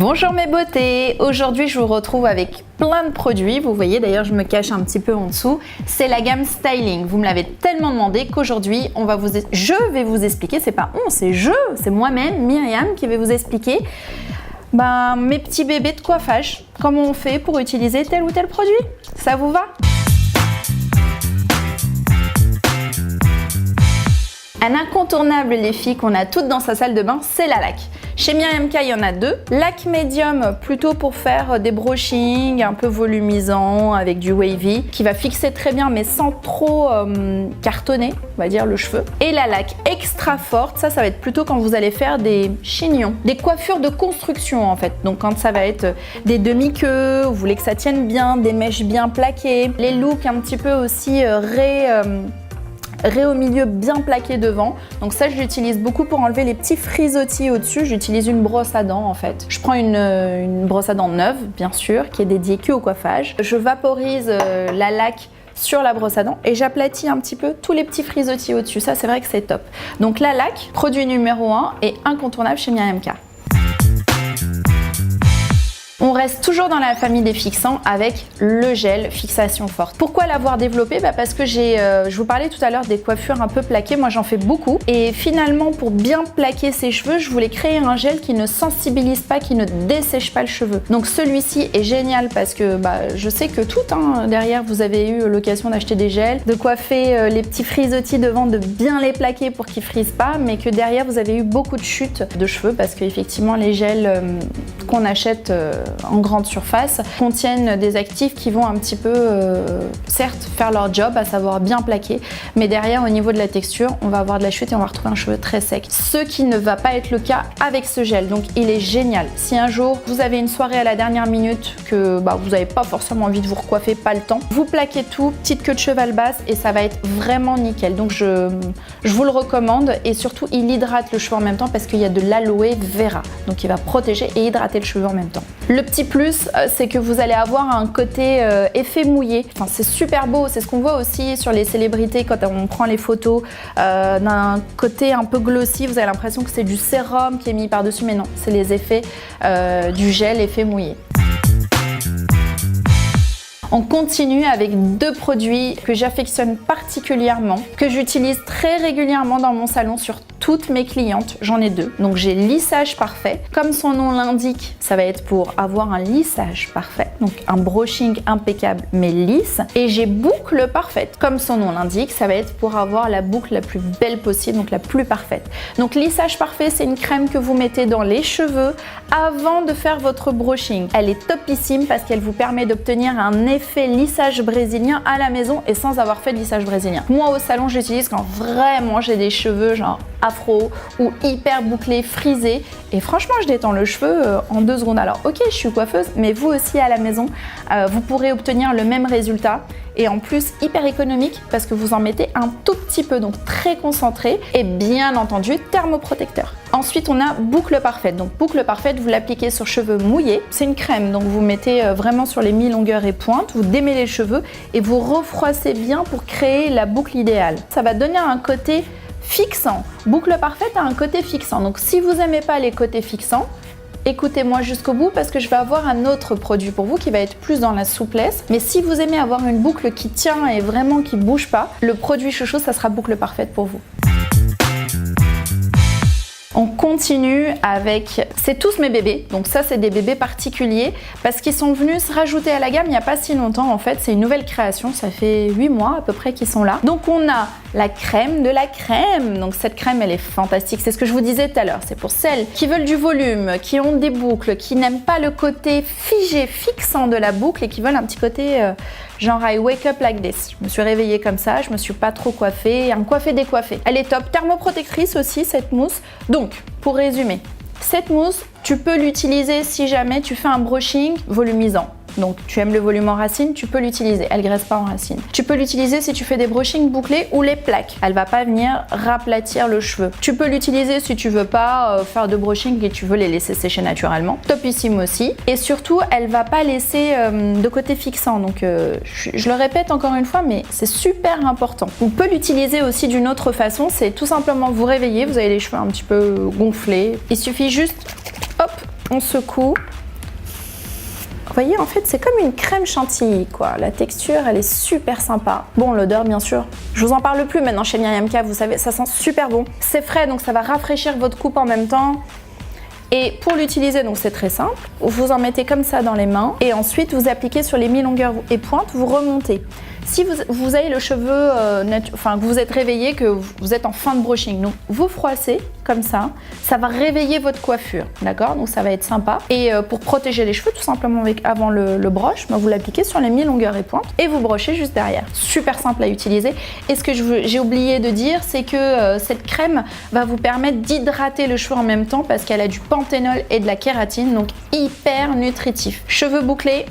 Bonjour mes beautés, aujourd'hui je vous retrouve avec plein de produits, vous voyez d'ailleurs je me cache un petit peu en dessous, c'est la gamme Styling. Vous me l'avez tellement demandé qu'aujourd'hui je vais vous expliquer, c'est pas on, c'est moi-même, Myriam, qui vais vous expliquer mes petits bébés de coiffage, comment on fait pour utiliser tel ou tel produit. Ça vous va ? Un incontournable les filles qu'on a toutes dans sa salle de bain, c'est la laque. Chez Myriam K, il y en a deux. Laque médium, plutôt pour faire des brushings un peu volumisants avec du wavy, qui va fixer très bien mais sans trop cartonner, on va dire, le cheveu. Et la laque extra forte, ça va être plutôt quand vous allez faire des chignons, des coiffures de construction en fait. Donc quand ça va être des demi-queues, vous voulez que ça tienne bien, des mèches bien plaquées, les looks un petit peu aussi au milieu bien plaqué devant, donc ça je l'utilise beaucoup pour enlever les petits frisottis au-dessus. J'utilise une brosse à dents en fait. Je prends une brosse à dents neuve bien sûr, qui est dédiée que au coiffage. Je vaporise la laque sur la brosse à dents et j'aplatis un petit peu tous les petits frisottis au-dessus. Ça c'est vrai que c'est top. Donc la laque, produit numéro 1 et incontournable chez Myriam K. On reste toujours dans la famille des fixants avec le gel fixation forte. Pourquoi l'avoir développé ? Parce que je vous parlais tout à l'heure des coiffures un peu plaquées, moi j'en fais beaucoup. Et finalement, pour bien plaquer ses cheveux, je voulais créer un gel qui ne sensibilise pas, qui ne dessèche pas le cheveu. Donc celui-ci est génial parce que je sais que derrière vous avez eu l'occasion d'acheter des gels, de coiffer les petits frisottis devant, de bien les plaquer pour qu'ils frisent pas, mais que derrière vous avez eu beaucoup de chutes de cheveux parce qu'effectivement les gels qu'on achète en grande surface contiennent des actifs qui vont un petit peu certes faire leur job, à savoir bien plaquer, mais derrière au niveau de la texture on va avoir de la chute et on va retrouver un cheveu très sec, ce qui ne va pas être le cas avec ce gel. Donc il est génial. Si un jour vous avez une soirée à la dernière minute que vous n'avez pas forcément envie de vous recoiffer, pas le temps, vous plaquez tout, petite queue de cheval basse et ça va être vraiment nickel. Donc je vous le recommande et surtout il hydrate le cheveu en même temps parce qu'il y a de l'aloe vera, donc il va protéger et hydrater le cheveu en même temps. Le petit plus, c'est que vous allez avoir un côté effet mouillé. Enfin, c'est super beau, c'est ce qu'on voit aussi sur les célébrités quand on prend les photos d'un côté un peu glossy. Vous avez l'impression que c'est du sérum qui est mis par-dessus, mais non, c'est les effets du gel effet mouillé. On continue avec deux produits que j'affectionne particulièrement, que j'utilise très régulièrement dans mon salon sur toutes mes clientes. J'en ai deux. Donc j'ai lissage parfait. Comme son nom l'indique, ça va être pour avoir un lissage parfait. Donc un brushing impeccable mais lisse. Et j'ai boucle parfaite. Comme son nom l'indique, ça va être pour avoir la boucle la plus belle possible, donc la plus parfaite. Donc lissage parfait, c'est une crème que vous mettez dans les cheveux avant de faire votre brushing. Elle est topissime parce qu'elle vous permet d'obtenir un effet lissage brésilien à la maison et sans avoir fait de lissage brésilien. Moi au salon j'utilise quand vraiment j'ai des cheveux genre afro ou hyper bouclés, frisés, et franchement je détends le cheveu en 2 secondes. Alors ok, je suis coiffeuse, mais vous aussi à la maison vous pourrez obtenir le même résultat et en plus hyper économique parce que vous en mettez un tout petit peu, donc très concentré et bien entendu thermoprotecteur. Ensuite on a boucle parfaite. Donc boucle parfaite, vous l'appliquez sur cheveux mouillés. C'est une crème, donc vous mettez vraiment sur les mi-longueurs et pointes, vous démêlez les cheveux et vous refroissez bien pour créer la boucle idéale. Ça va donner un côté fixant. Boucle parfaite a un côté fixant. Donc si vous n'aimez pas les côtés fixants, écoutez-moi jusqu'au bout parce que je vais avoir un autre produit pour vous qui va être plus dans la souplesse. Mais si vous aimez avoir une boucle qui tient et vraiment qui bouge pas, le produit chouchou, ça sera boucle parfaite pour vous. On continue avec, c'est tous mes bébés, donc ça c'est des bébés particuliers parce qu'ils sont venus se rajouter à la gamme il n'y a pas si longtemps en fait, c'est une nouvelle création, ça fait 8 mois à peu près qu'ils sont là. Donc on a la crème de la crème, donc cette crème elle est fantastique, c'est ce que je vous disais tout à l'heure, c'est pour celles qui veulent du volume, qui ont des boucles, qui n'aiment pas le côté figé, fixant de la boucle et qui veulent un petit côté genre I wake up like this. Je me suis réveillée comme ça, je me suis pas trop coiffée, un coiffé décoiffé. Elle est top, thermoprotectrice aussi cette mousse. Donc pour résumer, cette mousse, tu peux l'utiliser si jamais tu fais un brushing volumisant. Donc tu aimes le volume en racine, tu peux l'utiliser, elle graisse pas en racine. Tu peux l'utiliser si tu fais des brushings bouclés ou les plaques, elle va pas venir raplatir le cheveu. Tu peux l'utiliser si tu veux pas faire de brushing et tu veux les laisser sécher naturellement. Topissime aussi. Et surtout, elle va pas laisser de côté fixant. Donc je le répète encore une fois, mais c'est super important. On peut l'utiliser aussi d'une autre façon, c'est tout simplement vous réveiller, vous avez les cheveux un petit peu gonflés. Il suffit juste, hop, on secoue. Vous voyez, en fait, c'est comme une crème chantilly, quoi. La texture, elle est super sympa. Bon, l'odeur, bien sûr. Je vous en parle plus maintenant chez Myriam K, vous savez, ça sent super bon. C'est frais, donc ça va rafraîchir votre coupe en même temps. Et pour l'utiliser, donc c'est très simple. Vous en mettez comme ça dans les mains et ensuite vous appliquez sur les mi-longueurs et pointes, vous remontez. Si vous avez le cheveu, que vous êtes réveillé, que vous êtes en fin de brushing, donc vous froissez comme ça va réveiller votre coiffure, d'accord? Donc ça va être sympa. Et pour protéger les cheveux, tout simplement avant le brush, vous l'appliquez sur les mi-longueurs et pointes et vous brochez juste derrière. Super simple à utiliser. Et ce que j'ai oublié de dire, c'est que cette crème va vous permettre d'hydrater le cheveu en même temps parce qu'elle a du panthénol et de la kératine, donc hyper nutritif. Cheveux bouclés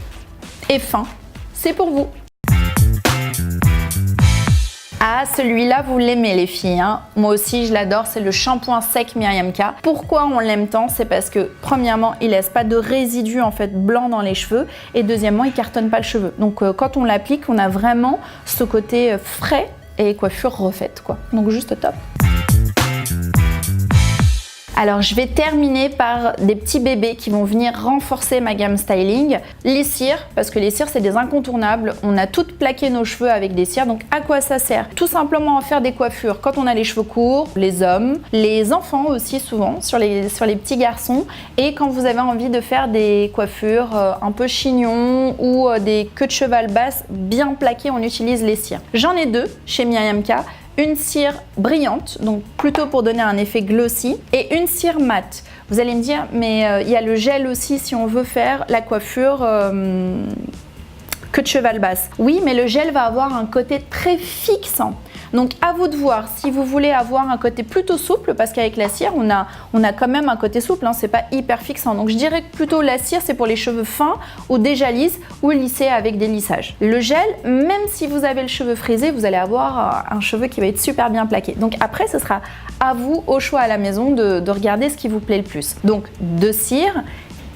et fins, c'est pour vous. Ah, celui-là, vous l'aimez les filles, hein. Moi aussi, je l'adore, c'est le shampoing sec Myriam K. Pourquoi on l'aime tant? C'est parce que, premièrement, il laisse pas de résidus en fait blanc dans les cheveux et deuxièmement, il cartonne pas le cheveu. Donc, quand on l'applique, on a vraiment ce côté frais et coiffure refaite, quoi. Donc, juste top. Alors je vais terminer par des petits bébés qui vont venir renforcer ma gamme styling. Les cires, parce que les cires c'est des incontournables. On a toutes plaqué nos cheveux avec des cires, donc à quoi ça sert? Tout simplement à faire des coiffures quand on a les cheveux courts, les hommes, les enfants aussi souvent, sur les petits garçons. Et quand vous avez envie de faire des coiffures un peu chignon ou des queues de cheval basses bien plaquées, on utilise les cires. J'en ai deux chez Myriam K. Une cire brillante, donc plutôt pour donner un effet glossy, et une cire mate. Vous allez me dire, mais il y a le gel aussi si on veut faire la coiffure queue de cheval basse. Oui, mais le gel va avoir un côté très fixant. Donc à vous de voir si vous voulez avoir un côté plutôt souple, parce qu'avec la cire on a quand même un côté souple, hein, c'est pas hyper fixant. Donc je dirais que plutôt la cire c'est pour les cheveux fins ou déjà lisses ou lissés avec des lissages. Le gel, même si vous avez le cheveu frisé, vous allez avoir un cheveu qui va être super bien plaqué. Donc après ce sera à vous, au choix à la maison, de regarder ce qui vous plaît le plus. Donc de cire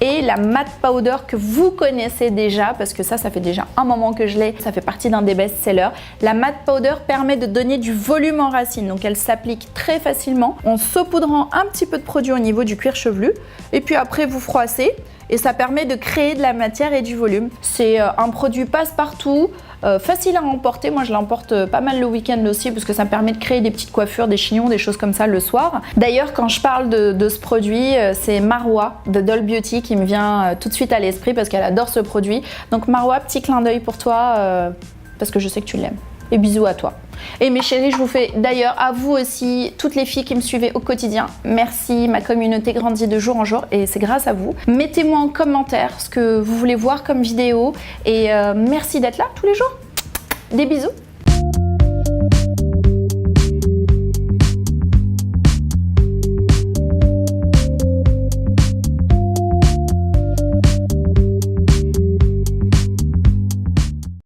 et la matte powder que vous connaissez déjà, parce que ça fait déjà un moment que je l'ai, ça fait partie d'un des best-sellers. La matte powder permet de donner du volume en racine, donc elle s'applique très facilement en saupoudrant un petit peu de produit au niveau du cuir chevelu, et puis après vous froissez, et ça permet de créer de la matière et du volume. C'est un produit passe-partout, facile à emporter. Moi je l'emporte pas mal le week-end aussi parce que ça me permet de créer des petites coiffures, des chignons, des choses comme ça le soir. D'ailleurs quand je parle de ce produit, c'est Marwa de Doll Beauty qui me vient tout de suite à l'esprit parce qu'elle adore ce produit. Donc Marwa, petit clin d'œil pour toi parce que je sais que tu l'aimes. Et bisous à toi. Et mes chéris, je vous fais d'ailleurs à vous aussi, toutes les filles qui me suivez au quotidien, merci, ma communauté grandit de jour en jour et c'est grâce à vous. Mettez-moi en commentaire ce que vous voulez voir comme vidéo et merci d'être là tous les jours. Des bisous.